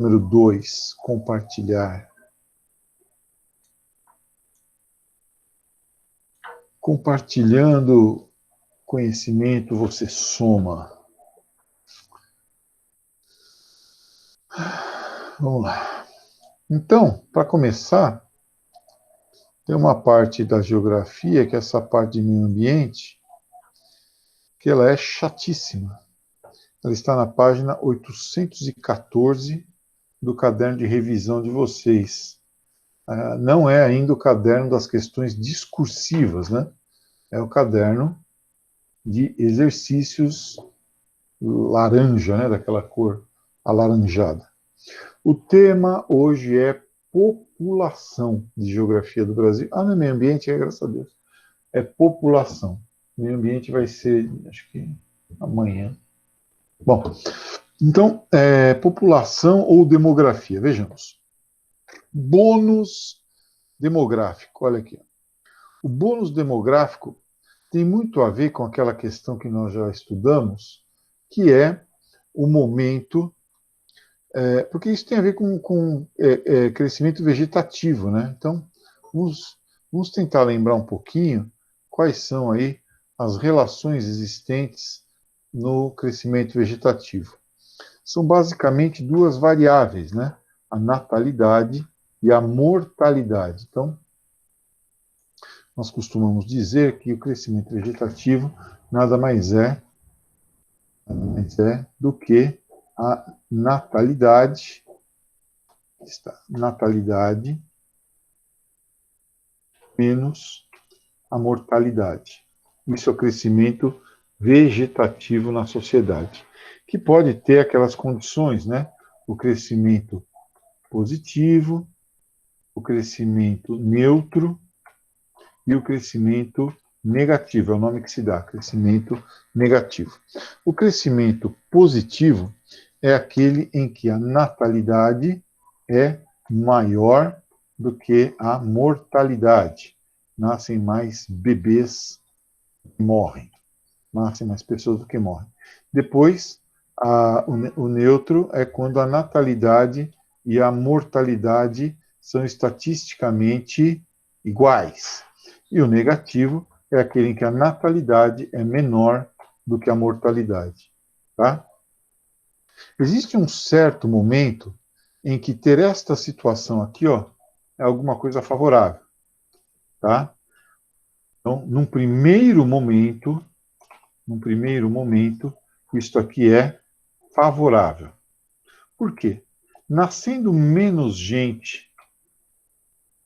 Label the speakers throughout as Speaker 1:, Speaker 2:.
Speaker 1: Número 2, compartilhar. Compartilhando conhecimento, você soma. Vamos lá. Então, para começar, tem uma parte da geografia, que é essa parte de meio ambiente, que ela é chatíssima. Ela está na página 814 do caderno de revisão de vocês. Não é ainda o caderno das questões discursivas, né? É o caderno de exercícios laranja, né? Daquela cor alaranjada. O tema hoje é população de geografia do Brasil. No meio ambiente, graças a Deus. É população. O meio ambiente vai ser, acho que amanhã. Bom, então, população ou demografia. Vejamos. Bônus demográfico. Olha aqui. O bônus demográfico tem muito a ver com aquela questão que nós já estudamos, que é o momento... porque isso tem a ver com crescimento vegetativo, né? Então, vamos tentar lembrar um pouquinho quais são aí as relações existentes no crescimento vegetativo. São basicamente duas variáveis, né? A natalidade e a mortalidade. Então, nós costumamos dizer que o crescimento vegetativo nada mais é do que a natalidade menos a mortalidade. Isso é o crescimento vegetativo na sociedade, que pode ter aquelas condições, né? O crescimento positivo, o crescimento neutro e o crescimento negativo, é o nome que se dá, crescimento negativo. O crescimento positivo é aquele em que a natalidade é maior do que a mortalidade. Nascem mais bebês que morrem. Nascem mais pessoas do que morrem. Depois, o neutro é quando a natalidade e a mortalidade são estatisticamente iguais. E o negativo é aquele em que a natalidade é menor do que a mortalidade. Tá? Existe um certo momento em que ter esta situação aqui, ó, é alguma coisa favorável. Tá? Então, num primeiro momento, isto aqui é favorável. Por quê? Nascendo menos gente,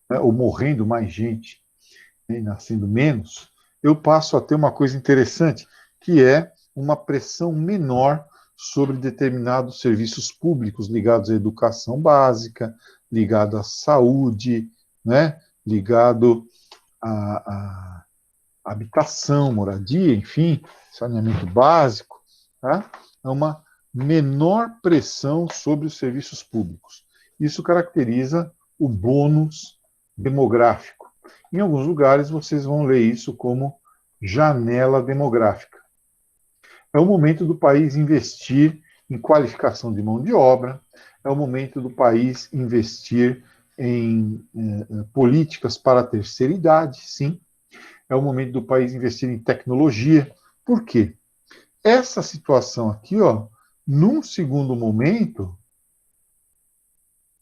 Speaker 1: né, ou morrendo mais gente, né, nascendo menos, eu passo a ter uma coisa interessante, que é uma pressão menor sobre determinados serviços públicos ligados à educação básica, ligado à saúde, né, ligado à habitação, moradia, enfim, saneamento básico, tá? É uma menor pressão sobre os serviços públicos. Isso caracteriza o bônus demográfico. Em alguns lugares vocês vão ler isso como janela demográfica. É o momento do país investir em qualificação de mão de obra, é o momento do país investir em políticas para a terceira idade, sim. É o momento do país investir em tecnologia. Por quê? Essa situação aqui, ó, num segundo momento,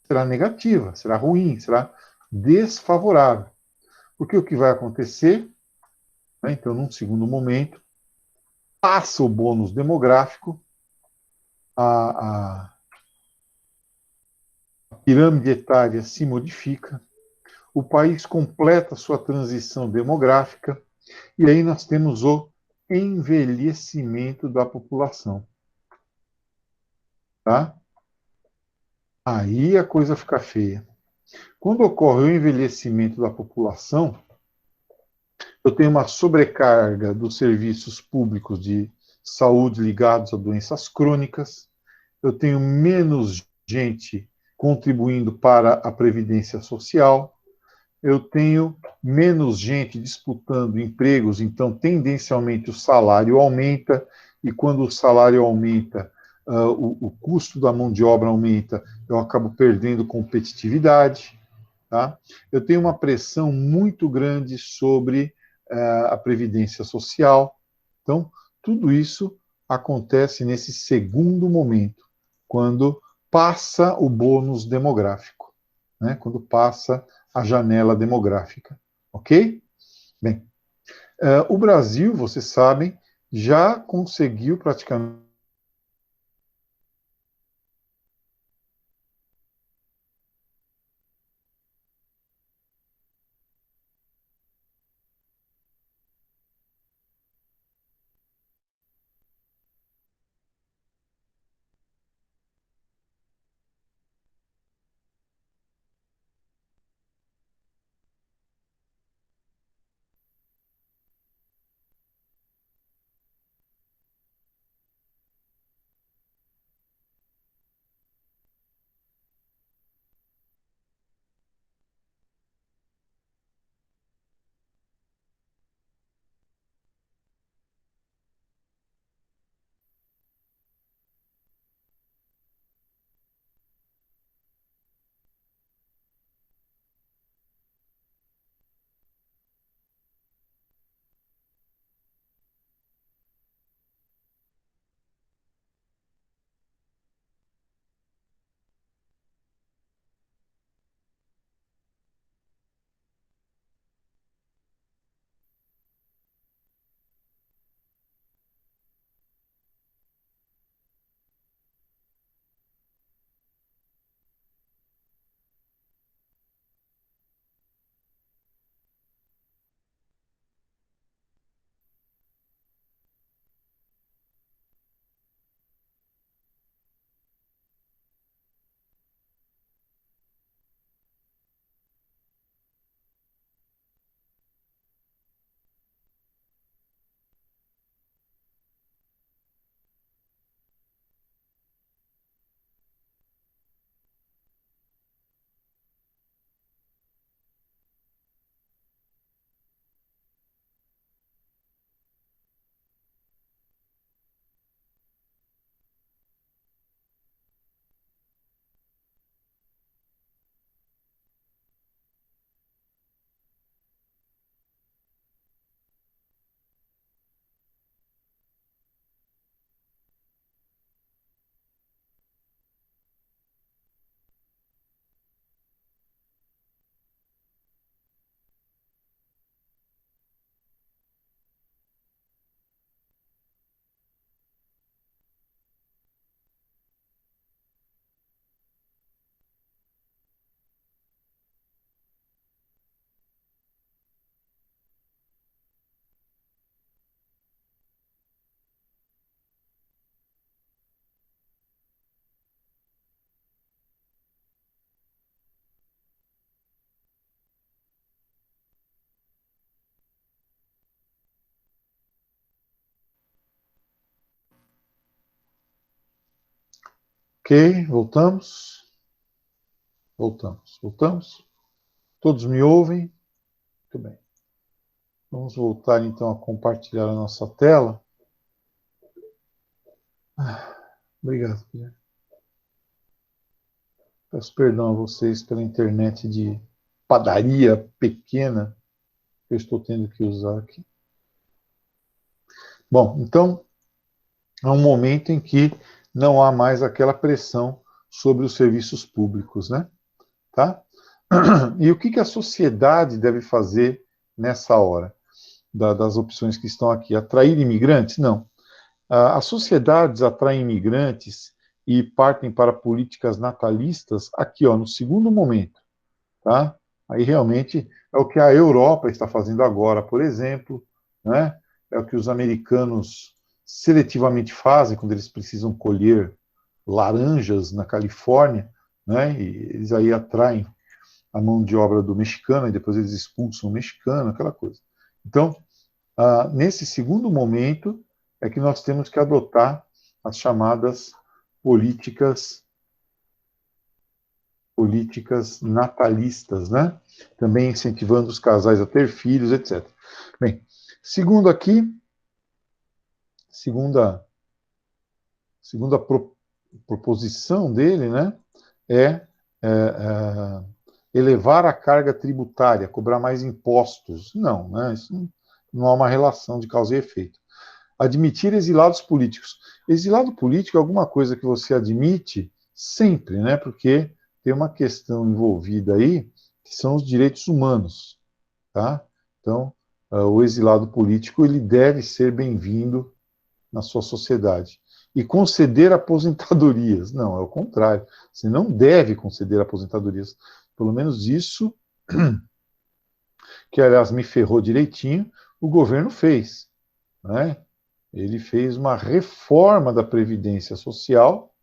Speaker 1: será negativa, será ruim, será desfavorável. Porque o que vai acontecer, né, então, num segundo momento, passa o bônus demográfico, a pirâmide etária se modifica, o país completa sua transição demográfica, e aí nós temos o envelhecimento da população. Tá? Aí a coisa fica feia. Quando ocorre o envelhecimento da população, eu tenho uma sobrecarga dos serviços públicos de saúde ligados a doenças crônicas, eu tenho menos gente contribuindo para a previdência social, eu tenho menos gente disputando empregos, então, tendencialmente, o salário aumenta, e quando o salário aumenta, o custo da mão de obra aumenta, eu acabo perdendo competitividade. Tá? Eu tenho uma pressão muito grande sobre a previdência social. Então, tudo isso acontece nesse segundo momento, quando passa o bônus demográfico, né? Quando passa a janela demográfica. Ok? Bem, o Brasil, vocês sabem, já conseguiu praticamente. Ok, voltamos. Voltamos. Voltamos? Todos me ouvem? Muito bem. Vamos voltar então a compartilhar a nossa tela. Obrigado, Guilherme. Peço perdão a vocês pela internet de padaria pequena que eu estou tendo que usar aqui. Bom, então é um momento em que não há mais aquela pressão sobre os serviços públicos, né? Tá? E o que a sociedade deve fazer nessa hora? Das opções que estão aqui. Atrair imigrantes? Não. As sociedades atraem imigrantes e partem para políticas natalistas aqui, ó, no segundo momento. Tá? Aí realmente é o que a Europa está fazendo agora, por exemplo, né? É o que os americanos seletivamente fazem quando eles precisam colher laranjas na Califórnia, né? E eles aí atraem a mão de obra do mexicano e depois eles expulsam o mexicano, aquela coisa. Então, nesse segundo momento é que nós temos que adotar as chamadas políticas natalistas, né? Também incentivando os casais a ter filhos, etc. Bem, segundo aqui, segunda segunda proposição dele, né, é, é elevar a carga tributária, cobrar mais impostos. Não, né, isso não há uma relação de causa e efeito. Admitir exilados políticos. Exilado político é alguma coisa que você admite sempre, né, porque tem uma questão envolvida aí, que são os direitos humanos, tá? Então, o exilado político, ele deve ser bem-vindo na sua sociedade. E conceder aposentadorias. Não, é o contrário. Você não deve conceder aposentadorias. Pelo menos isso, que aliás me ferrou direitinho, o governo fez, né? Ele fez uma reforma da Previdência Social,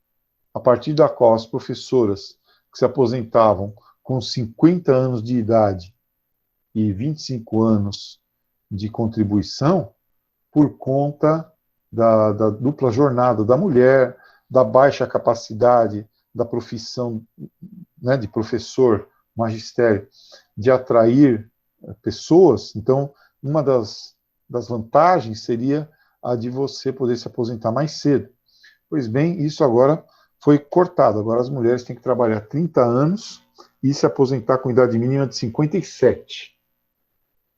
Speaker 1: a partir da qual as professoras que se aposentavam com 50 anos de idade e 25 anos de contribuição, por conta da dupla jornada da mulher, da baixa capacidade da profissão, né, de professor, magistério, de atrair pessoas. Então, uma das vantagens seria a de você poder se aposentar mais cedo. Pois bem, isso agora foi cortado. Agora as mulheres têm que trabalhar 30 anos e se aposentar com idade mínima de 57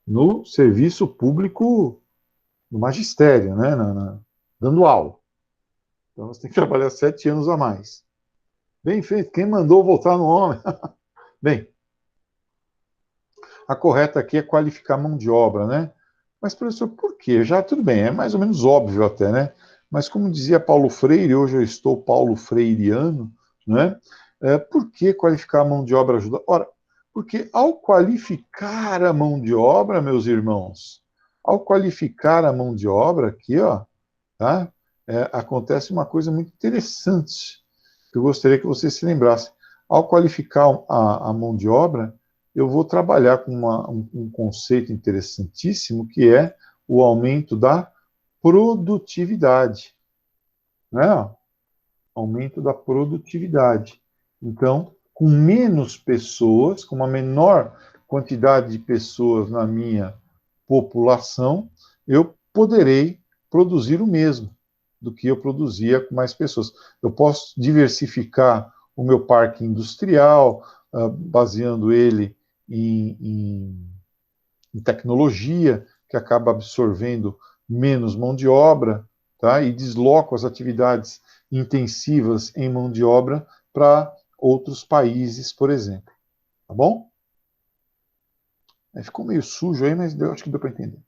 Speaker 1: no serviço público, no magistério, né, dando aula. Então você tem que trabalhar 7 anos a mais. Bem feito. Quem mandou voltar no homem? Bem, a correta aqui é qualificar mão de obra, né? Mas, professor, por quê? Já tudo bem, é mais ou menos óbvio até, né? Mas como dizia Paulo Freire, hoje eu estou Paulo Freireano, né? Por que qualificar a mão de obra ajuda? Ora, porque ao qualificar a mão de obra, meus irmãos, ao qualificar a mão de obra aqui, ó, tá? Acontece uma coisa muito interessante, que eu gostaria que você se lembrasse. Ao qualificar a mão de obra, eu vou trabalhar com um conceito interessantíssimo, que é o aumento da produtividade, né? Aumento da produtividade. Então, com menos pessoas, com uma menor quantidade de pessoas na minha população, eu poderei produzir o mesmo do que eu produzia com mais pessoas. Eu posso diversificar o meu parque industrial, baseando ele em tecnologia, que acaba absorvendo menos mão de obra, tá? E desloco as atividades intensivas em mão de obra para outros países, por exemplo. Tá bom? Ficou meio sujo aí, mas acho que deu para entender.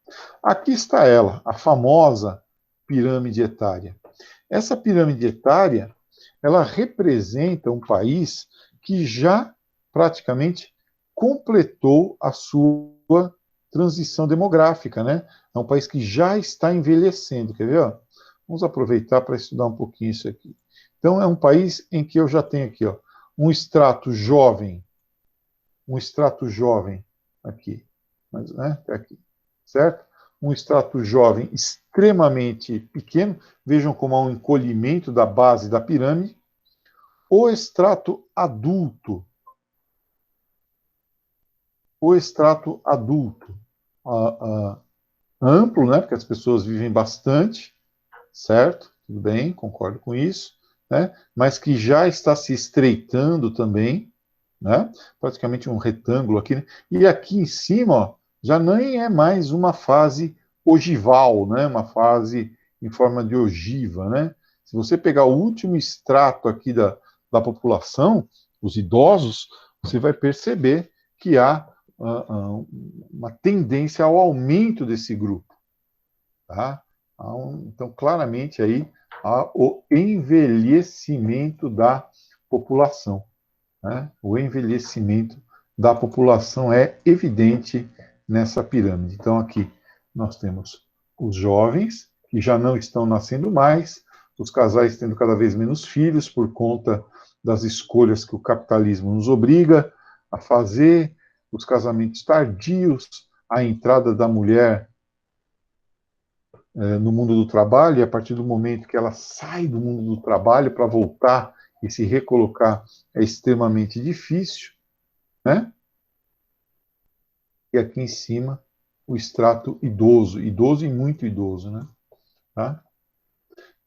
Speaker 1: Aqui está ela, a famosa pirâmide etária. Essa pirâmide etária, ela representa um país que já praticamente completou a sua transição demográfica, né? É um país que já está envelhecendo, quer ver? Vamos aproveitar para estudar um pouquinho isso aqui. Então, é um país em que eu já tenho aqui, ó, um extrato jovem aqui, mas, né, aqui, certo? Um extrato jovem extremamente pequeno, vejam como há um encolhimento da base da pirâmide. O extrato adulto, uh, uh, amplo, né, porque as pessoas vivem bastante, certo? Tudo bem, concordo com isso, né? Mas que já está se estreitando também, né? Praticamente um retângulo aqui, né? E aqui em cima, ó, já nem é mais uma fase ogival, né? Uma fase em forma de ogiva, né? Se você pegar o último extrato aqui da população, os idosos, você vai perceber que há uma tendência ao aumento desse grupo, tá? Então, claramente aí há o envelhecimento da população, né? O envelhecimento da população é evidente nessa pirâmide. Então, aqui nós temos os jovens, que já não estão nascendo mais, os casais tendo cada vez menos filhos por conta das escolhas que o capitalismo nos obriga a fazer, os casamentos tardios, a entrada da mulher no mundo do trabalho, e a partir do momento que ela sai do mundo do trabalho para voltar e se recolocar é extremamente difícil, né? E aqui em cima o extrato idoso, idoso e muito idoso, né? Tá?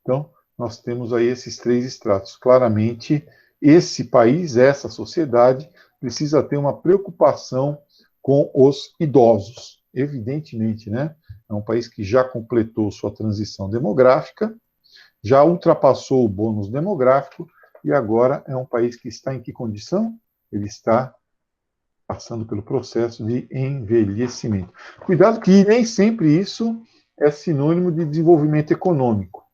Speaker 1: Então, nós temos aí esses três estratos. Claramente, esse país, essa sociedade, precisa ter uma preocupação com os idosos. Evidentemente, né? É um país que já completou sua transição demográfica, já ultrapassou o bônus demográfico e agora é um país que está em que condição? Ele está passando pelo processo de envelhecimento. Cuidado que nem sempre isso é sinônimo de desenvolvimento econômico,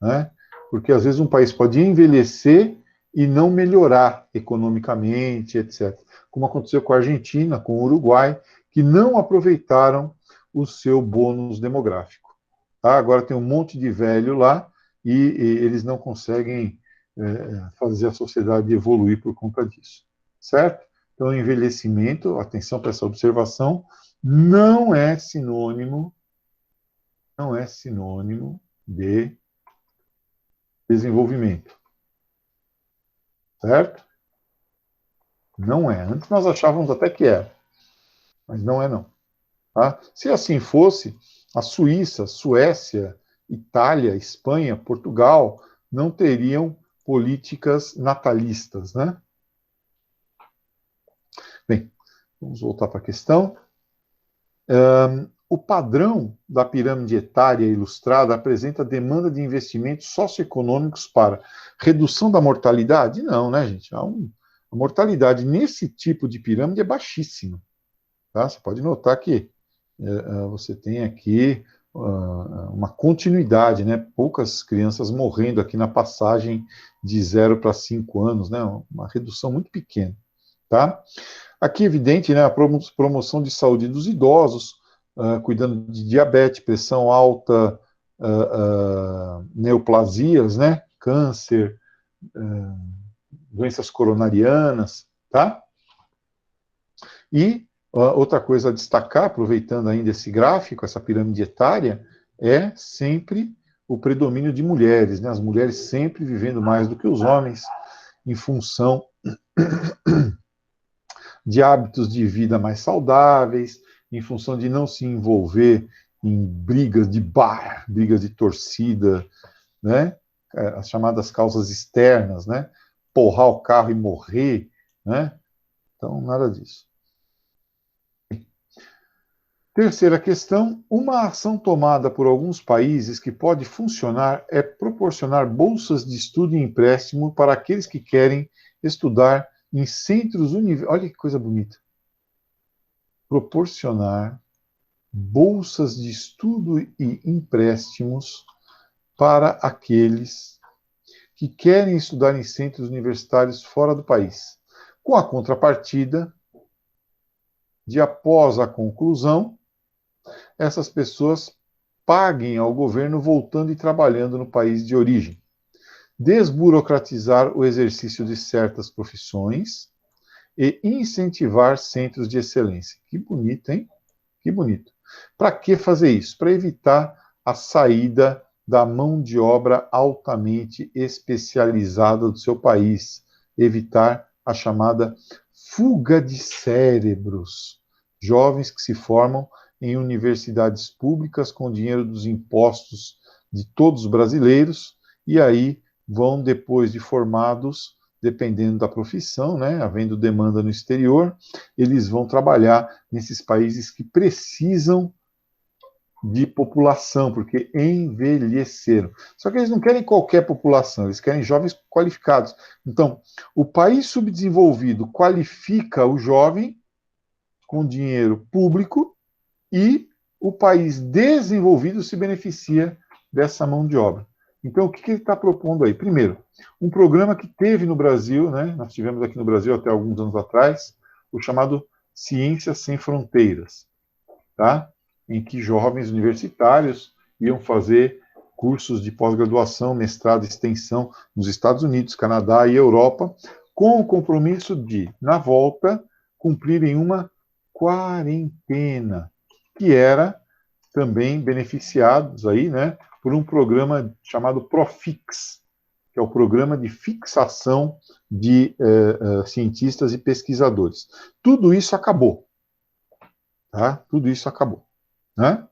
Speaker 1: né? Porque às vezes um país pode envelhecer e não melhorar economicamente, etc. Como aconteceu com a Argentina, com o Uruguai, que não aproveitaram o seu bônus demográfico. Tá? Agora tem um monte de velho lá e eles não conseguem fazer a sociedade evoluir por conta disso. Certo? Então, envelhecimento, atenção para essa observação, não é sinônimo de desenvolvimento. Certo? Não é. Antes nós achávamos até que era, mas não é não. Tá? Se assim fosse, a Suíça, Suécia, Itália, Espanha, Portugal não teriam políticas natalistas, né? Bem, vamos voltar para a questão. O padrão da pirâmide etária ilustrada apresenta demanda de investimentos socioeconômicos para redução da mortalidade? Não, né, gente? A mortalidade nesse tipo de pirâmide é baixíssima. Tá? Você pode notar que você tem aqui uma continuidade, né? Poucas crianças morrendo aqui na passagem de 0 para 5 anos, né? Uma redução muito pequena. Tá? Aqui, evidente, né, a promoção de saúde dos idosos, cuidando de diabetes, pressão alta, neoplasias, né, câncer, doenças coronarianas, tá? E outra coisa a destacar, aproveitando ainda esse gráfico, essa pirâmide etária, é sempre o predomínio de mulheres, né? As mulheres sempre vivendo mais do que os homens, em função de hábitos de vida mais saudáveis, em função de não se envolver em brigas de bar, brigas de torcida, né? As chamadas causas externas, né? Porrar o carro e morrer, né? Então, nada disso. Terceira questão, uma ação tomada por alguns países que pode funcionar é proporcionar bolsas de estudo e empréstimo para aqueles que querem estudar em centros universitários. Olha que coisa bonita. Proporcionar bolsas de estudo e empréstimos para aqueles que querem estudar em centros universitários fora do país, com a contrapartida de, após a conclusão, essas pessoas paguem ao governo voltando e trabalhando no país de origem. Desburocratizar o exercício de certas profissões e incentivar centros de excelência. Que bonito, hein? Que bonito. Para que fazer isso? Para evitar a saída da mão de obra altamente especializada do seu país. Evitar a chamada fuga de cérebros. Jovens que se formam em universidades públicas com dinheiro dos impostos de todos os brasileiros e aí vão, depois de formados, dependendo da profissão, né, havendo demanda no exterior, eles vão trabalhar nesses países que precisam de população, porque envelheceram. Só que eles não querem qualquer população, eles querem jovens qualificados. Então, o país subdesenvolvido qualifica o jovem com dinheiro público e o país desenvolvido se beneficia dessa mão de obra. Então, o que ele está propondo aí? Primeiro, um programa que teve no Brasil, né, nós tivemos aqui no Brasil até alguns anos atrás, o chamado Ciências Sem Fronteiras, tá? Em que jovens universitários iam fazer cursos de pós-graduação, mestrado e extensão nos Estados Unidos, Canadá e Europa, com o compromisso de, na volta, cumprirem uma quarentena, que era também beneficiados aí, né, por um programa chamado Profix, que é o Programa de Fixação de Cientistas e Pesquisadores. Tudo isso acabou. Tá? Tudo isso acabou. Né?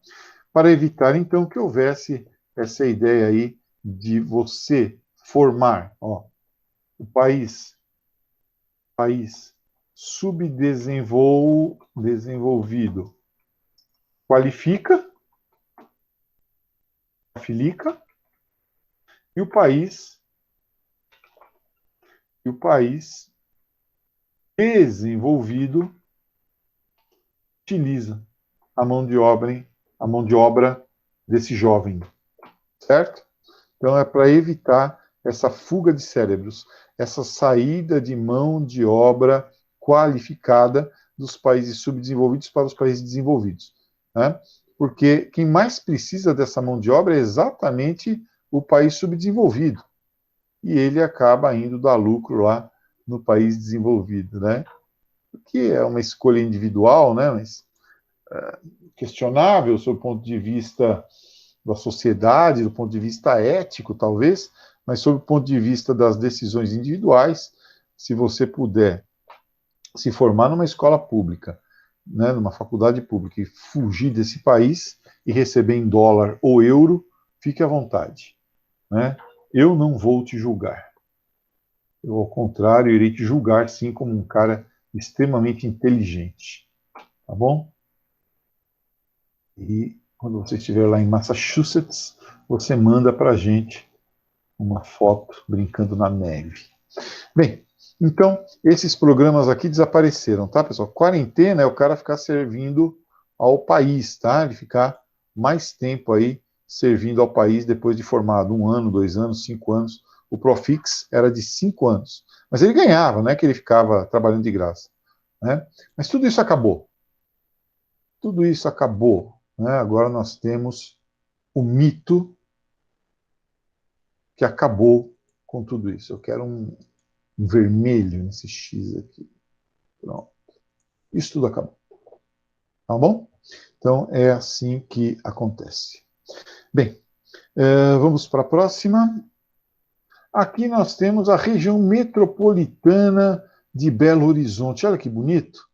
Speaker 1: Para evitar, então, que houvesse essa ideia aí de você formar, ó, o país subdesenvolvido qualifica, e o país desenvolvido utiliza a mão de obra, desse jovem, certo? Então é para evitar essa fuga de cérebros, essa saída de mão de obra qualificada dos países subdesenvolvidos para os países desenvolvidos, né? Porque quem mais precisa dessa mão de obra é exatamente o país subdesenvolvido, e ele acaba indo dar lucro lá no país desenvolvido, né? Que é uma escolha individual, né? Mas questionável sob o ponto de vista da sociedade, do ponto de vista ético, talvez, mas sob o ponto de vista das decisões individuais, se você puder se formar numa escola pública, né, numa faculdade pública, e fugir desse país e receber em dólar ou euro, fique à vontade, né? Eu não vou te julgar. Eu, ao contrário, irei te julgar, sim, como um cara extremamente inteligente. Tá bom? E quando você estiver lá em Massachusetts, você manda para a gente uma foto brincando na neve. Bem, então, esses programas aqui desapareceram, tá, pessoal? Quarentena é o cara ficar servindo ao país, tá? Ele ficar mais tempo aí servindo ao país depois de formado, 1 ano, 2 anos, 5 anos. O Profix era de 5 anos. Mas ele ganhava, não é que ele ficava trabalhando de graça, né? Mas tudo isso acabou. Tudo isso acabou, né? Agora nós temos o mito que acabou com tudo isso. Eu quero um vermelho nesse X aqui. Pronto. Isso tudo acabou. Tá bom? Então, é assim que acontece. Bem, vamos para a próxima. Aqui nós temos a região metropolitana de Belo Horizonte. Olha que bonito.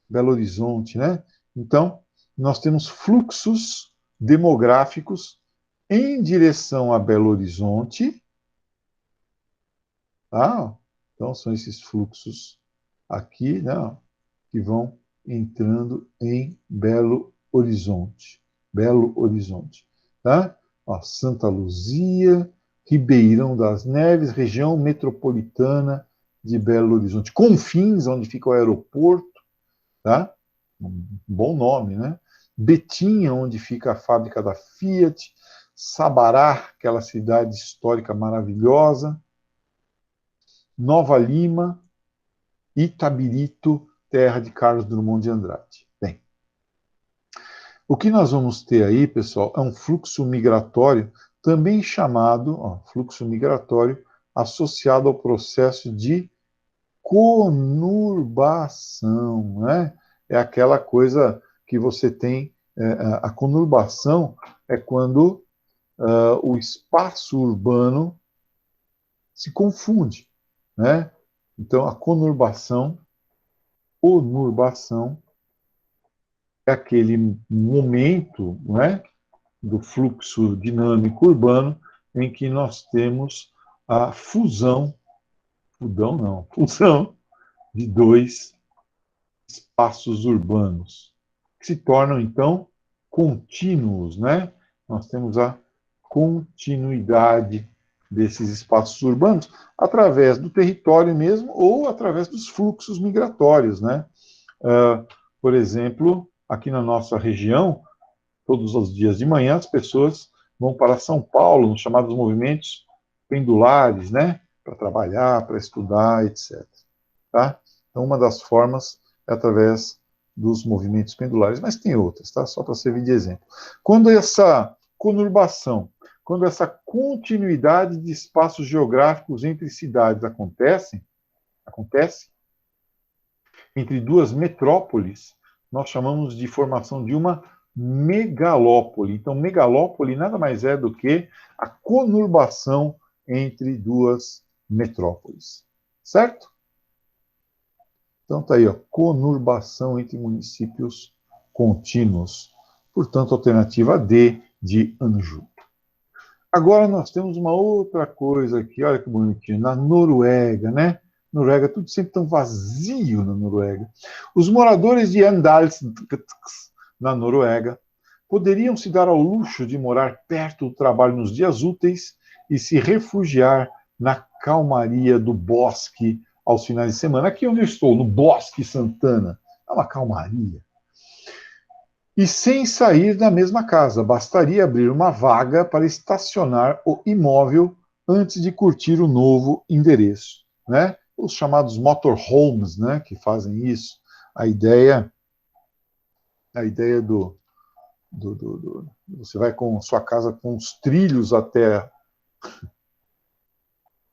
Speaker 1: Belo Horizonte, né? Então, nós temos fluxos demográficos em direção a Belo Horizonte. Tá? Então, são esses fluxos aqui, né, que vão entrando em Belo Horizonte. Belo Horizonte. Tá? Ó, Santa Luzia, Ribeirão das Neves, região metropolitana de Belo Horizonte. Confins, onde fica o aeroporto, tá? Um bom nome, né? Betinha, onde fica a fábrica da Fiat. Sabará, aquela cidade histórica maravilhosa. Nova Lima, Itabirito, terra de Carlos Drummond de Andrade. Bem, o que nós vamos ter aí, pessoal, é um fluxo migratório, também chamado, fluxo migratório, associado ao processo de conurbação, né? É aquela coisa que você tem, a conurbação é quando o espaço urbano se confunde, né? Então, a conurbação é aquele momento, né, do fluxo dinâmico urbano em que nós temos a fusão de dois espaços urbanos, que se tornam, então, contínuos, né? Nós temos a continuidade desses espaços urbanos através do território mesmo ou através dos fluxos migratórios, né? Por exemplo, aqui na nossa região, todos os dias de manhã, as pessoas vão para São Paulo, nos chamados movimentos pendulares, né? Para trabalhar, para estudar, etc. Tá? Então, uma das formas é através dos movimentos pendulares, mas tem outras, tá? Só para servir de exemplo. Quando essa conurbação, quando essa continuidade de espaços geográficos entre cidades acontece entre duas metrópoles, nós chamamos de formação de uma megalópole. Então, megalópole nada mais é do que a conurbação entre duas metrópoles. Certo? Então, está aí, ó, conurbação entre municípios contínuos. Portanto, alternativa D de Anju. Agora nós temos uma outra coisa aqui, olha que bonitinho, na Noruega, né? Noruega, tudo sempre tão vazio na Noruega. Os moradores de Andals, na Noruega, poderiam se dar ao luxo de morar perto do trabalho nos dias úteis e se refugiar na calmaria do bosque aos finais de semana. Aqui onde eu estou, no Bosque Santana, é uma calmaria. E sem sair da mesma casa, bastaria abrir uma vaga para estacionar o imóvel antes de curtir o novo endereço, né? Os chamados motorhomes, né, que fazem isso. A ideia você vai com sua casa com os trilhos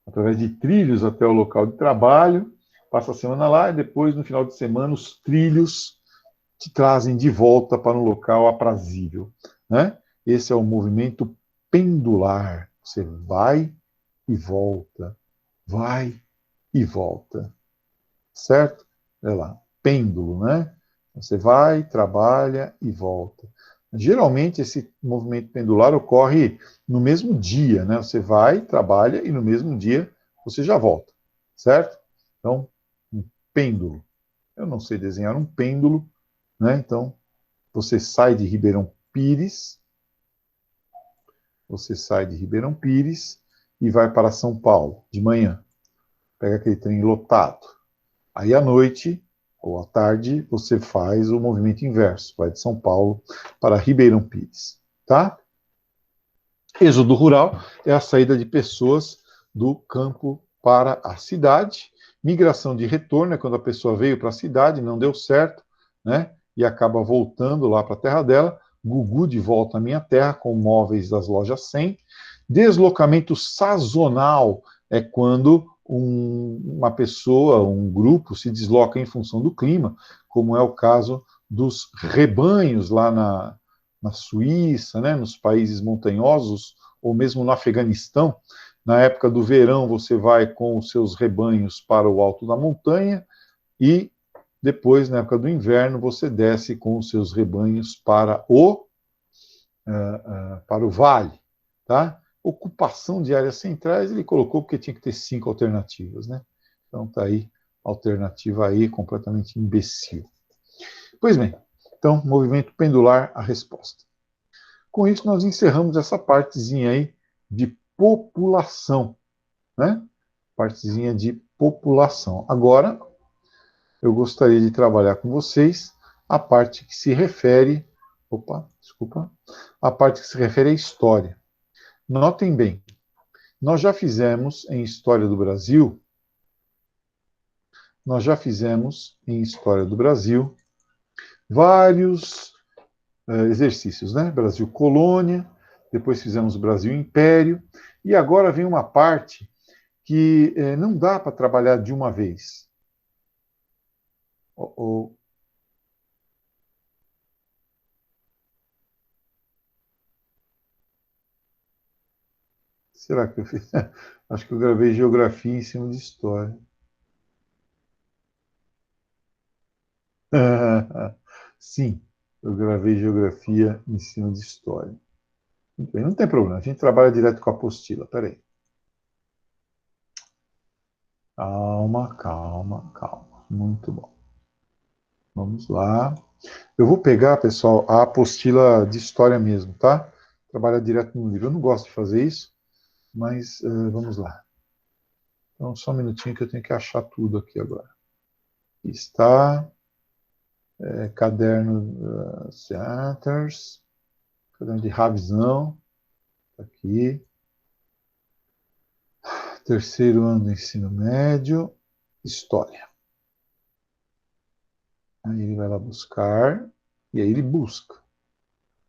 Speaker 1: através de trilhos até o local de trabalho, passa a semana lá e depois no final de semana os trilhos te trazem de volta para um local aprazível, né? Esse é o movimento pendular. Você vai e volta, vai e volta, certo? Olha lá, pêndulo, né? Você vai, trabalha e volta. Geralmente esse movimento pendular ocorre no mesmo dia, né? Você vai, trabalha e no mesmo dia você já volta, certo? Então, um pêndulo. Eu não sei desenhar um pêndulo, né? Então, você sai de Ribeirão Pires, e vai para São Paulo de manhã. Pega aquele trem lotado. Aí à noite ou à tarde você faz o movimento inverso, vai de São Paulo para Ribeirão Pires, tá? Êxodo rural é a saída de pessoas do campo para a cidade. Migração de retorno é quando a pessoa veio para a cidade, não deu certo, né? E acaba voltando lá para a terra dela. Gugu de volta à minha terra com móveis das lojas 100. Deslocamento sazonal é quando uma pessoa, um grupo se desloca em função do clima, como é o caso dos rebanhos lá na Suíça, né, nos países montanhosos, ou mesmo no Afeganistão. Na época do verão, você vai com os seus rebanhos para o alto da montanha e depois, na época do inverno, você desce com os seus rebanhos para o vale. Tá? Ocupação de áreas centrais, ele colocou porque tinha que ter 5 alternativas. Né? Então, está aí, alternativa aí, completamente imbecil. Pois bem, então, movimento pendular, a resposta. Com isso, nós encerramos essa partezinha aí de população, né? Partezinha de população. Agora, eu gostaria de trabalhar com vocês a parte que se refere, a parte que se refere à história. Notem bem, nós já fizemos em História do Brasil, vários exercícios, né? Brasil colônia, depois fizemos Brasil Império, e agora vem uma parte que não dá para trabalhar de uma vez. Será que eu fiz? Acho que eu gravei geografia em cima de história. Sim, eu gravei geografia em cima de história. Muito bem, não tem problema, a gente trabalha direto com a apostila. Peraí. Calma, calma, calma. Muito bom. Vamos lá. Eu vou pegar, pessoal, a apostila de história mesmo, tá? Trabalhar direto no livro. Eu não gosto de fazer isso, mas vamos lá. Então, só um minutinho que eu tenho que achar tudo aqui agora. Está caderno Theaters, caderno de revisão, tá aqui. Terceiro ano do ensino médio, história. Aí ele vai lá buscar, e aí ele busca.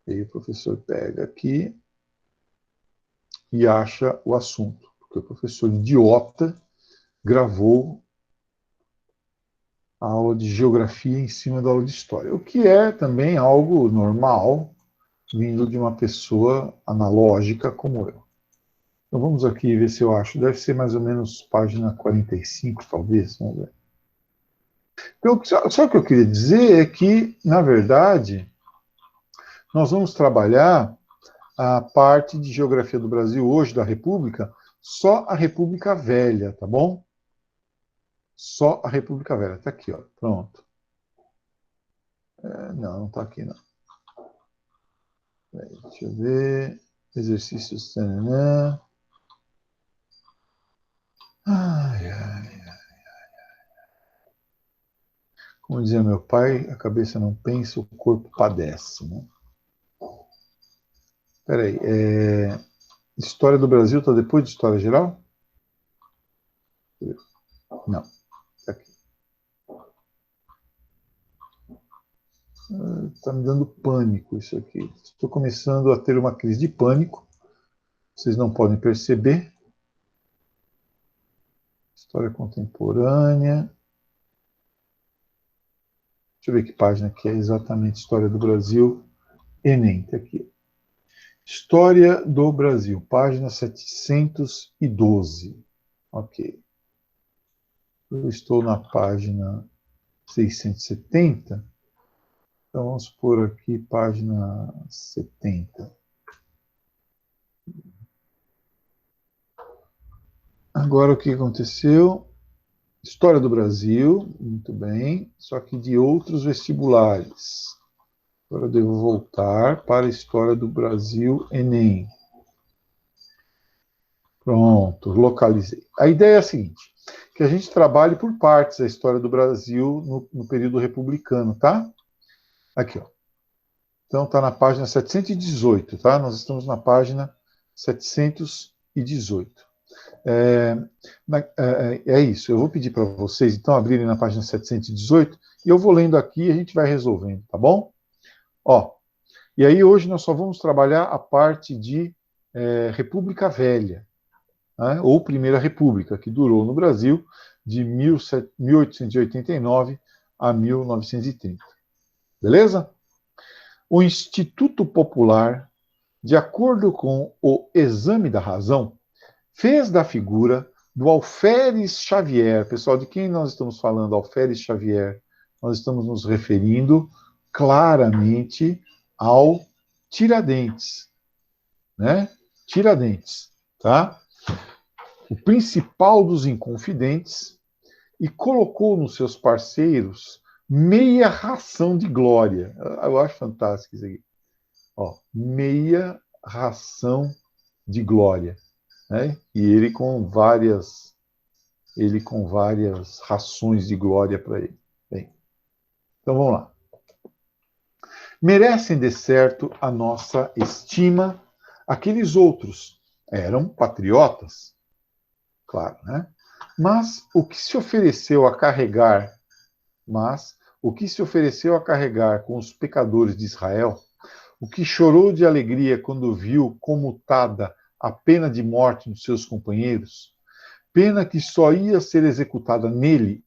Speaker 1: Aí o professor pega aqui e acha o assunto. Porque o professor idiota gravou a aula de geografia em cima da aula de história. O que é também algo normal, vindo de uma pessoa analógica como eu. Então vamos aqui ver se eu acho. Deve ser mais ou menos página 45, talvez. Vamos ver. Então, só o que eu queria dizer é que, na verdade, nós vamos trabalhar a parte de geografia do Brasil hoje, da República, só a República Velha, tá bom? Só a República Velha. Está aqui, ó. Pronto. Não, não está aqui, não. Deixa eu ver. Exercícios. Tananã. Ai, ai. Como dizia meu pai, a cabeça não pensa, o corpo padece, né? Peraí, História do Brasil está depois de História Geral? Não, tá aqui. Está me dando pânico isso aqui. Estou começando a ter uma crise de pânico. Vocês não podem perceber. História contemporânea. Deixa eu ver que página que é exatamente História do Brasil. Enem, está aqui. História do Brasil, página 712. Ok. Eu estou na página 670. Então, vamos por aqui, página 70. Agora, o que aconteceu? História do Brasil, muito bem, só que de outros vestibulares. Agora eu devo voltar para a História do Brasil, Enem. Pronto, localizei. A ideia é a seguinte, que a gente trabalhe por partes a História do Brasil no período republicano, tá? Aqui, ó. Então, está na página 718, tá? Nós estamos na página 718. É isso. Eu vou pedir para vocês, então, abrirem na página 718 e eu vou lendo aqui e a gente vai resolvendo, tá bom? Ó, e aí hoje nós só vamos trabalhar a parte de República Velha, né? Ou Primeira República, que durou no Brasil de 1889 a 1930. Beleza? O Instituto Popular, de acordo com o Exame da Razão, fez da figura do Alferes Xavier. Pessoal, de quem nós estamos falando, Alferes Xavier? Nós estamos nos referindo claramente ao Tiradentes, né? Tiradentes, tá? O principal dos inconfidentes, e colocou nos seus parceiros meia ração de glória. Eu acho fantástico isso aqui. Ó, meia ração de glória, né? E ele com várias rações de glória para ele. Bem, então vamos lá. Merecem de certo a nossa estima aqueles outros. Eram patriotas, claro, né? Mas o que se ofereceu a carregar, com os pecadores de Israel, o que chorou de alegria quando viu comutada a pena de morte dos seus companheiros, pena que só ia ser executada nele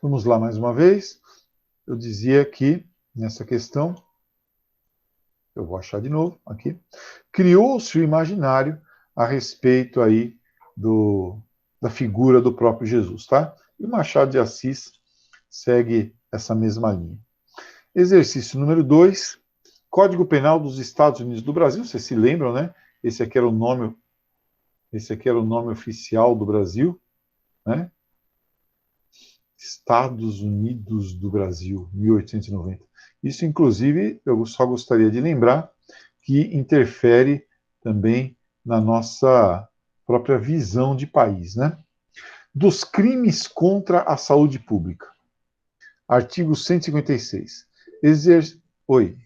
Speaker 1: Vamos lá mais uma vez. Eu dizia que, nessa questão, eu vou achar de novo aqui, criou-se o imaginário a respeito aí da figura do próprio Jesus, tá? E o Machado de Assis segue essa mesma linha. Exercício número 2, Código Penal dos Estados Unidos do Brasil, vocês se lembram, né? Esse aqui era o nome oficial do Brasil, né? Estados Unidos do Brasil, 1890. Isso, inclusive, eu só gostaria de lembrar que interfere também na nossa própria visão de país, né? Dos crimes contra a saúde pública. Artigo 156. Oi.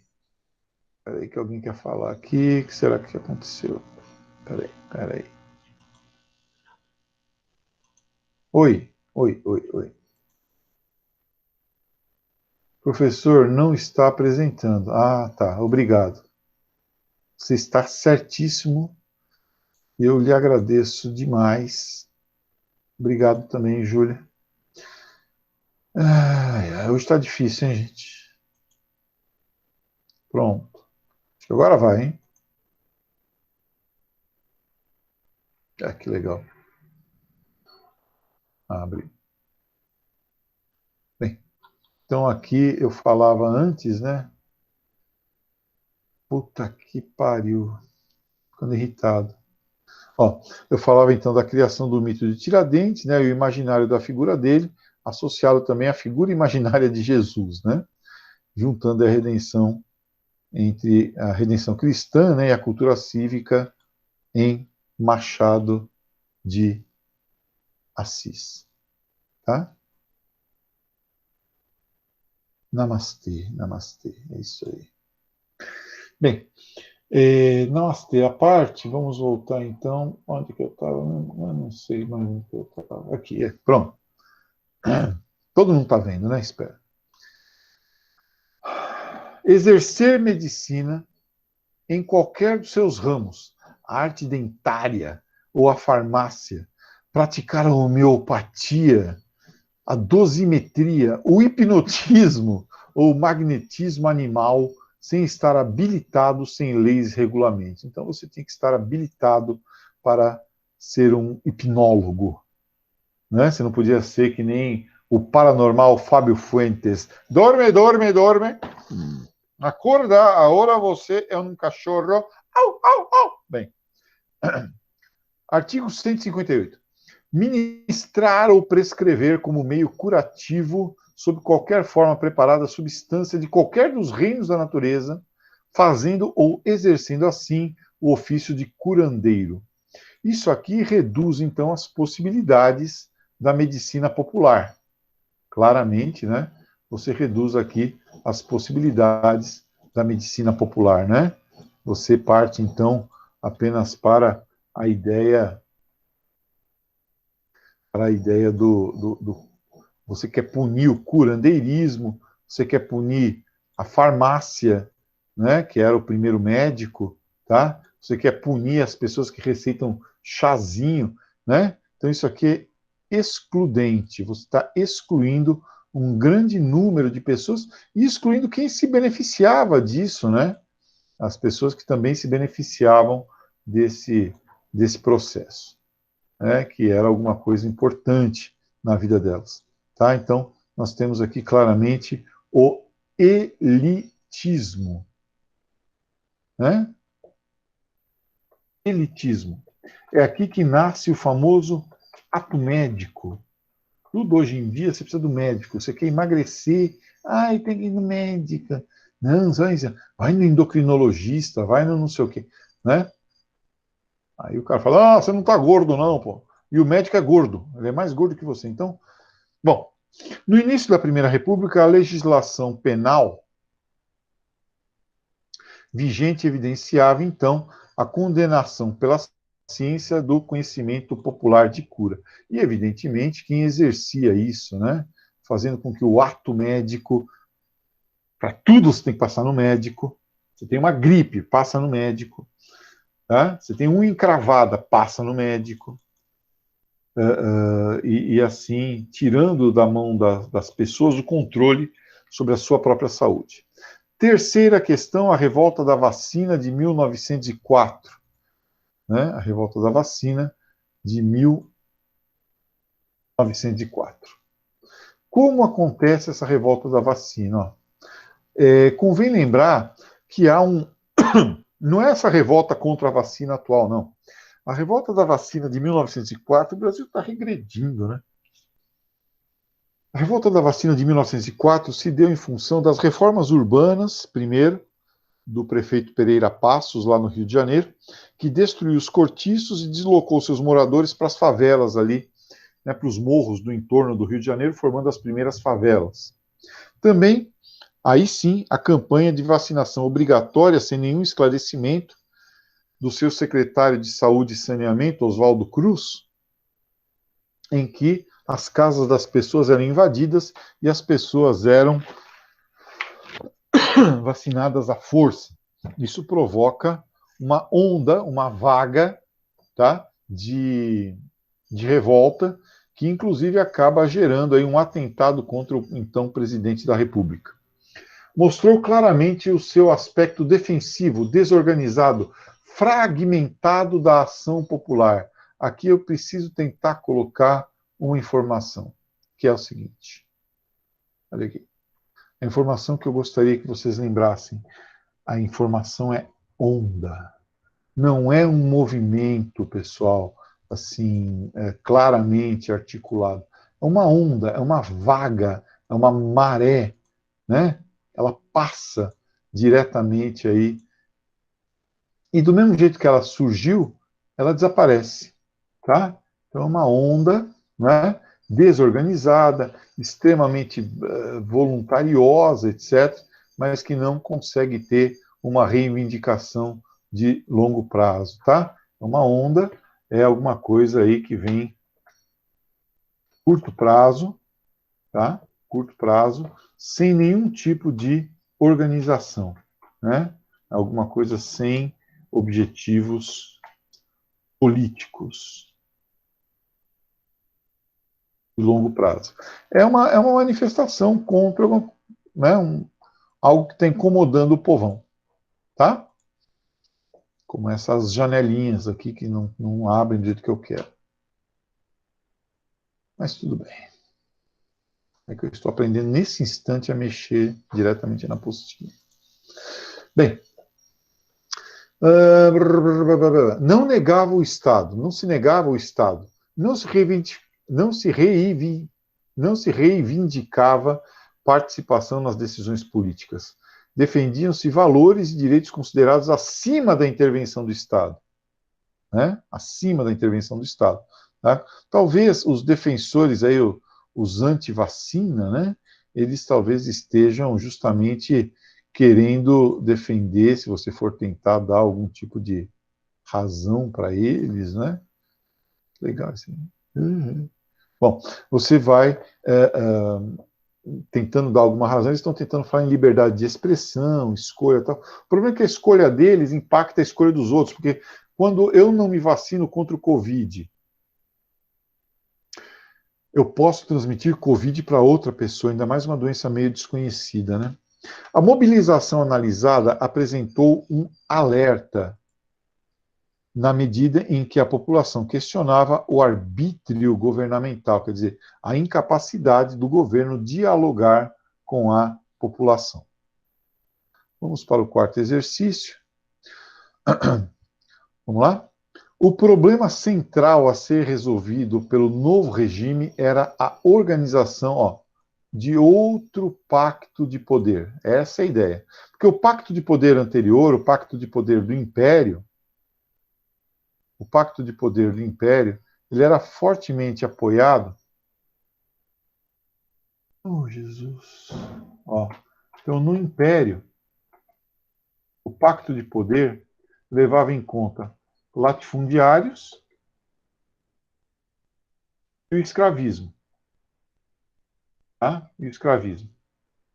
Speaker 1: Peraí que alguém quer falar aqui. O que será que aconteceu? Peraí. Oi. Professor, não está apresentando. Ah, tá. Obrigado. Você está certíssimo. Eu lhe agradeço demais. Obrigado também, Júlia. Hoje está difícil, hein, gente? Pronto. Agora vai, hein? Que legal. Abre. Bem, então aqui eu falava antes, né? Puta que pariu. Ficando irritado. Ó, eu falava então da criação do mito de Tiradentes, né? O imaginário da figura dele, associado também à figura imaginária de Jesus, né? Juntando a redenção entre a redenção cristã, né, e a cultura cívica em Machado de Assis, tá? Namastê, é isso aí. Bem, namastê à parte, vamos voltar então, onde que eu estava? Eu não sei mais onde que eu estava. Aqui, pronto. Todo mundo está vendo, né? Espera. Exercer medicina em qualquer dos seus ramos, a arte dentária ou a farmácia, praticar a homeopatia, a dosimetria, o hipnotismo ou o magnetismo animal sem estar habilitado sem leis e regulamentos. Então você tem que estar habilitado para ser um hipnólogo, né? Você não podia ser que nem o paranormal Fábio Fuentes. Dorme. Acorda, agora você é um cachorro. Au, au, au. Bem, artigo 158. Ministrar ou prescrever como meio curativo, sob qualquer forma preparada, substância de qualquer dos reinos da natureza, fazendo ou exercendo assim o ofício de curandeiro. Isso aqui reduz, então, as possibilidades da medicina popular. Claramente, né? Você reduz aqui as possibilidades da medicina popular, né? Você parte, então, apenas a ideia você quer punir o curandeirismo, você quer punir a farmácia, né, que era o primeiro médico, tá? Você quer punir as pessoas que receitam chazinho, né? Então isso aqui é excludente, você está excluindo um grande número de pessoas e excluindo quem se beneficiava disso, né? As pessoas que também se beneficiavam desse processo, né, que era alguma coisa importante na vida delas. Tá? Então, nós temos aqui claramente o elitismo. Né? Elitismo. É aqui que nasce o famoso ato médico. Tudo hoje em dia você precisa do médico. Você quer emagrecer, ai, tem que ir no médico. Não, vai no endocrinologista, vai no não sei o quê. Né? Aí o cara fala, você não está gordo não, pô. E o médico é gordo, ele é mais gordo que você. Então, bom, no início da Primeira República, a legislação penal vigente evidenciava, então, a condenação pela ciência do conhecimento popular de cura. E, evidentemente, quem exercia isso, né, fazendo com que o ato médico, para tudo você tem que passar no médico, você tem uma gripe, passa no médico, tá? Você tem unha encravada, passa no médico. e assim, tirando da mão das pessoas o controle sobre a sua própria saúde. Terceira questão, a revolta da vacina de 1904. Né? A revolta da vacina de 1904. Como acontece essa revolta da vacina? Convém lembrar que há um... Não é essa revolta contra a vacina atual, não. A revolta da vacina de 1904, o Brasil está regredindo, né? A revolta da vacina de 1904 se deu em função das reformas urbanas, primeiro, do prefeito Pereira Passos, lá no Rio de Janeiro, que destruiu os cortiços e deslocou seus moradores para as favelas ali, né, para os morros do entorno do Rio de Janeiro, formando as primeiras favelas. Também, aí sim, a campanha de vacinação obrigatória, sem nenhum esclarecimento, do seu secretário de Saúde e Saneamento, Oswaldo Cruz, em que as casas das pessoas eram invadidas e as pessoas eram vacinadas à força. Isso provoca uma onda, uma vaga, tá, de revolta, que inclusive acaba gerando aí um atentado contra o então presidente da República. Mostrou claramente o seu aspecto defensivo, desorganizado, fragmentado da ação popular. Aqui eu preciso tentar colocar uma informação, que é o seguinte. Olha aqui. A informação que eu gostaria que vocês lembrassem. A informação é onda. Não é um movimento, pessoal, assim, claramente articulado. É uma onda, é uma vaga, é uma maré, né? Ela passa diretamente aí. E do mesmo jeito que ela surgiu, ela desaparece, tá? Então é uma onda, né? Desorganizada, extremamente voluntariosa, etc., mas que não consegue ter uma reivindicação de longo prazo, tá? Uma onda é alguma coisa aí que vem curto prazo, tá? Curto prazo, sem nenhum tipo de organização, né? Alguma coisa sem objetivos políticos de longo prazo. É uma manifestação contra né, algo que está incomodando o povão, tá? Como essas janelinhas aqui que não abrem do jeito que eu quero. Mas tudo bem. É que eu estou aprendendo nesse instante a mexer diretamente na apostila. Bem, não negava o Estado, não se negava o Estado, não se reivindicava participação nas decisões políticas. Defendiam-se valores e direitos considerados acima da intervenção do Estado. Né? Acima da intervenção do Estado. Tá? Talvez os defensores, aí, os anti-vacina, né? Eles talvez estejam justamente querendo defender, se você for tentar dar algum tipo de razão para eles, né? Legal assim. Uhum. Bom, você vai tentando dar alguma razão, eles estão tentando falar em liberdade de expressão, escolha e tal. O problema é que a escolha deles impacta a escolha dos outros, porque quando eu não me vacino contra o Covid, eu posso transmitir Covid para outra pessoa, ainda mais uma doença meio desconhecida, né? A mobilização analisada apresentou um alerta na medida em que a população questionava o arbítrio governamental, quer dizer, a incapacidade do governo dialogar com a população. Vamos para o quarto exercício. Vamos lá? O problema central a ser resolvido pelo novo regime era a organização, de outro pacto de poder. Essa é a ideia. Porque o pacto de poder anterior, o pacto de poder do Império, ele era fortemente apoiado. Oh, Jesus. Então, no Império, o pacto de poder levava em conta latifundiários e o escravismo. Tá? E o escravismo.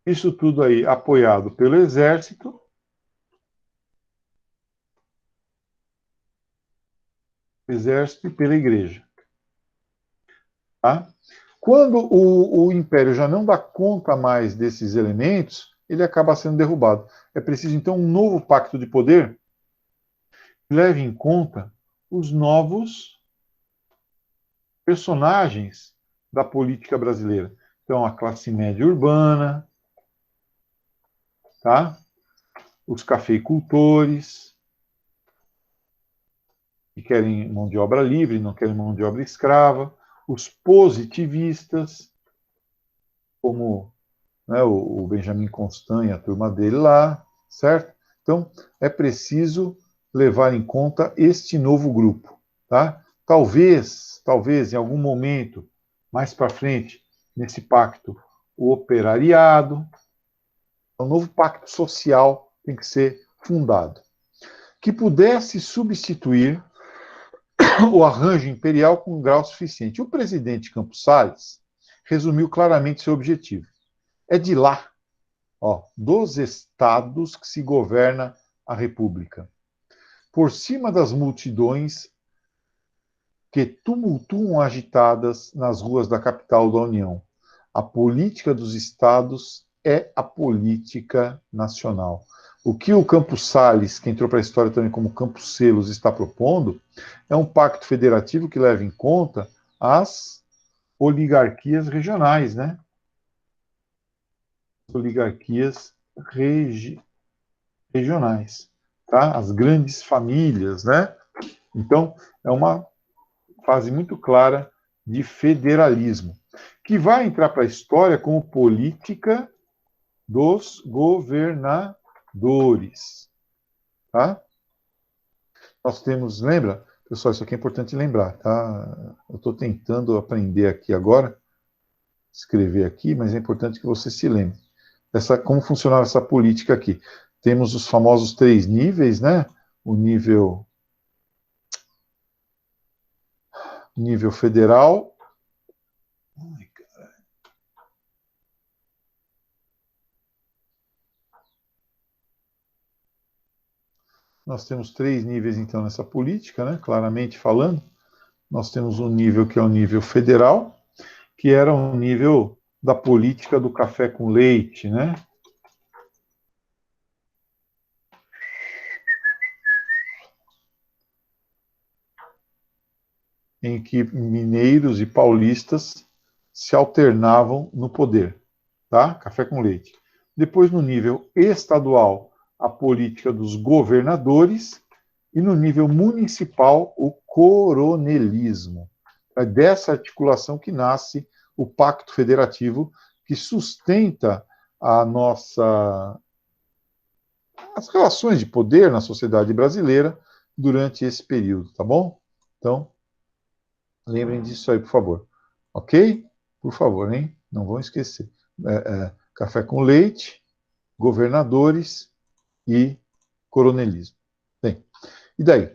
Speaker 1: Isso tudo aí apoiado pelo exército, e pela igreja. Tá? Quando o Império já não dá conta mais desses elementos, ele acaba sendo derrubado. É preciso, então, um novo pacto de poder que leve em conta os novos personagens da política brasileira. Então, a classe média urbana, tá? Os cafeicultores, que querem mão de obra livre, não querem mão de obra escrava, os positivistas, como, né, o Benjamin Constant e a turma dele lá, certo? Então, é preciso levar em conta este novo grupo, tá? Talvez, em algum momento, mais para frente, nesse pacto, o operariado, um novo pacto social tem que ser fundado, que pudesse substituir o arranjo imperial com um grau suficiente. O presidente Campos Salles resumiu claramente seu objetivo. É de lá, ó, dos estados que se governa a República. Por cima das multidões que tumultuam agitadas nas ruas da capital da União. A política dos estados é a política nacional. O que o Campos Salles, que entrou para a história também como Campos Selos, está propondo é um pacto federativo que leva em conta as oligarquias regionais, né? Oligarquias regionais, tá? As grandes famílias, né? Então, é uma fase muito clara de federalismo, que vai entrar para a história como política dos governadores, tá? Nós temos, lembra? Pessoal, isso aqui é importante lembrar, tá? Eu estou tentando aprender aqui agora, escrever aqui, mas é importante que você se lembre. Como funcionava essa política aqui. Temos os famosos 3 níveis, né? O nível federal. Nós temos 3 níveis, então, nessa política, né? Claramente falando. Nós temos um nível que é o nível federal, que era um nível da política do café com leite, né? Em que mineiros e paulistas se alternavam no poder, tá? Café com leite. Depois, no nível estadual, a política dos governadores e no nível municipal, o coronelismo. É dessa articulação que nasce o Pacto Federativo, que sustenta as relações de poder na sociedade brasileira durante esse período, tá bom? Então, lembrem disso aí, por favor. Ok? Por favor, hein? Não vão esquecer. Café com leite, governadores e coronelismo. Bem, e daí?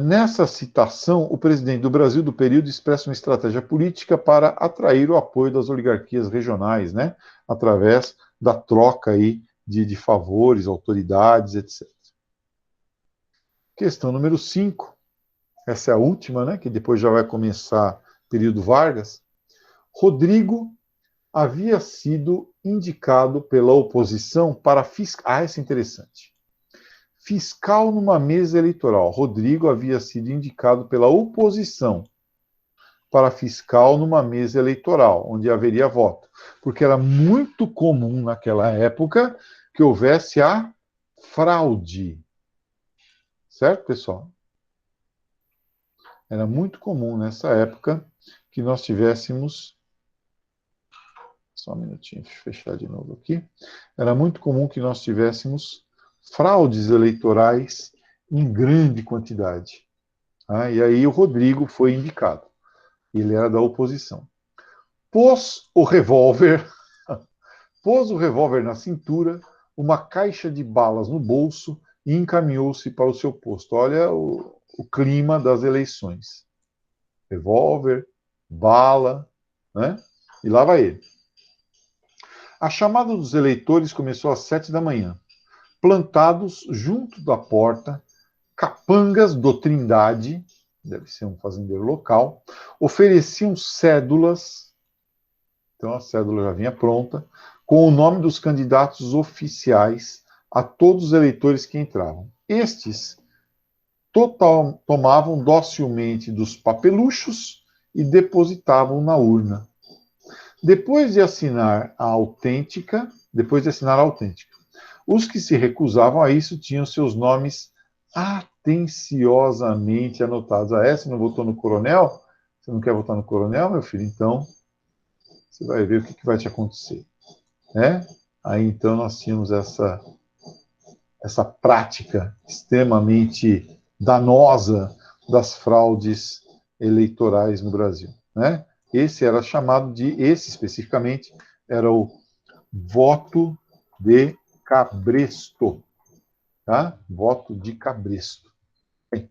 Speaker 1: Nessa citação, o presidente do Brasil do período expressa uma estratégia política para atrair o apoio das oligarquias regionais, né? Através da troca aí de favores, autoridades, etc. Questão número 5. Essa é a última, né? Que depois já vai começar o período Vargas. Rodrigo havia sido indicado pela oposição para fiscal. Ah, essa é interessante. Fiscal numa mesa eleitoral. Rodrigo havia sido indicado pela oposição para fiscal numa mesa eleitoral, onde haveria voto. Porque era muito comum naquela época que houvesse a fraude. Certo, pessoal? Era muito comum nessa época que nós tivéssemos. Só um minutinho, deixa eu fechar de novo aqui. Era muito comum que nós tivéssemos fraudes eleitorais em grande quantidade. E aí o Rodrigo foi indicado. Ele era da oposição. Pôs o revólver na cintura, uma caixa de balas no bolso e encaminhou-se para o seu posto. Olha o clima das eleições. Revólver, bala, né? E lá vai ele. A chamada dos eleitores começou às 7 da manhã. Plantados junto da porta, capangas do Trindade, deve ser um fazendeiro local, ofereciam cédulas, então a cédula já vinha pronta, com o nome dos candidatos oficiais a todos os eleitores que entravam. Estes tomavam docilmente dos papeluchos e depositavam na urna. Depois de assinar a autêntica, os que se recusavam a isso tinham seus nomes atenciosamente anotados. Ah, você não votou no coronel? Você não quer votar no coronel, meu filho? Então, você vai ver o que vai te acontecer. Né? Aí, então, nós tínhamos essa prática extremamente danosa das fraudes eleitorais no Brasil. Né? Esse especificamente, era o voto de cabresto. Tá? Voto de cabresto. Bem,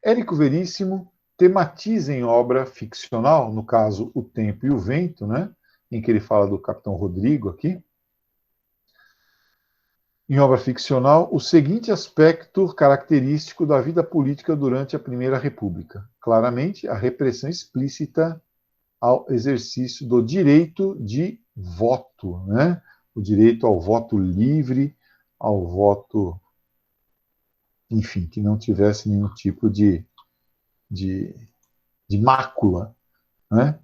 Speaker 1: Érico Veríssimo tematiza em obra ficcional, no caso O Tempo e o Vento, né? Em que ele fala do Capitão Rodrigo aqui, em obra ficcional, o seguinte aspecto característico da vida política durante a Primeira República. Claramente, a repressão explícita ao exercício do direito de voto, né? O direito ao voto livre, ao voto, enfim, que não tivesse nenhum tipo de mácula, né?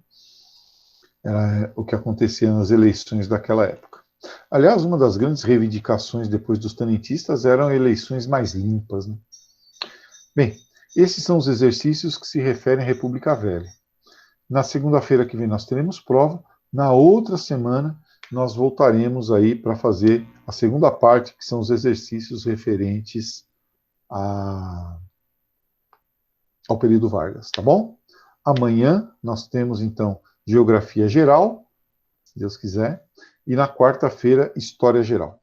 Speaker 1: Era o que acontecia nas eleições daquela época. Aliás, uma das grandes reivindicações depois dos tenentistas eram eleições mais limpas. Né? Bem, esses são os exercícios que se referem à República Velha. Na segunda-feira que vem nós teremos prova. Na outra semana nós voltaremos aí para fazer a segunda parte, que são os exercícios referentes ao período Vargas, tá bom? Amanhã nós temos então Geografia Geral, se Deus quiser, e na quarta-feira História Geral.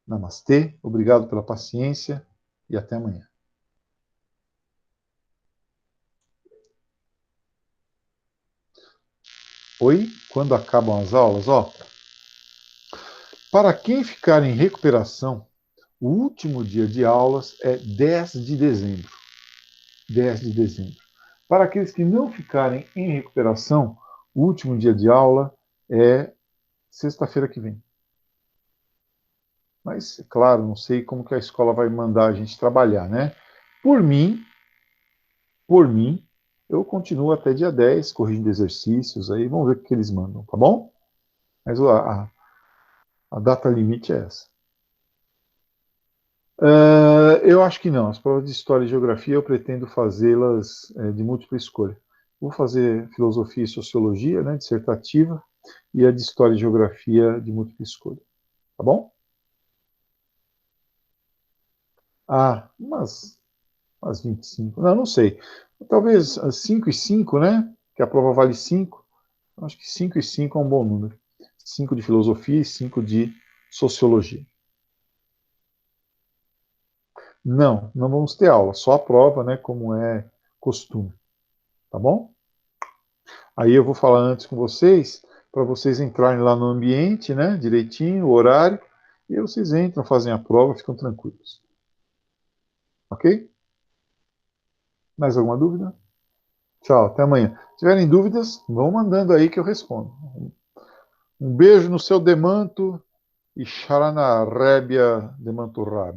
Speaker 1: Namastê, obrigado pela paciência e até amanhã. Oi? Quando acabam as aulas? Ó, para quem ficar em recuperação, o último dia de aulas é 10 de dezembro. 10 de dezembro. Para aqueles que não ficarem em recuperação, o último dia de aula é sexta-feira que vem. Mas, claro, não sei como que a escola vai mandar a gente trabalhar, né? Por mim, eu continuo até dia 10, corrigindo exercícios, aí vamos ver o que eles mandam, tá bom? Mas a data limite é essa. Eu acho que não. As provas de História e Geografia eu pretendo fazê-las de múltipla escolha. Vou fazer Filosofia e Sociologia, né, dissertativa, e a de História e Geografia de múltipla escolha. Tá bom? Ah, umas 25. Não, não sei. Talvez 5 e 5, né? Que a prova vale 5. Acho que 5 e 5 é um bom número. 5 de Filosofia e 5 de Sociologia. Não, não vamos ter aula, só a prova, né, como é costume. Tá bom? Aí eu vou falar antes com vocês, para vocês entrarem lá no ambiente, né, direitinho, o horário, e aí vocês entram, fazem a prova, ficam tranquilos. Ok? Mais alguma dúvida? Tchau, até amanhã. Se tiverem dúvidas, vão mandando aí que eu respondo. Um beijo no seu demanto e Sharanarébia Demanturrabi.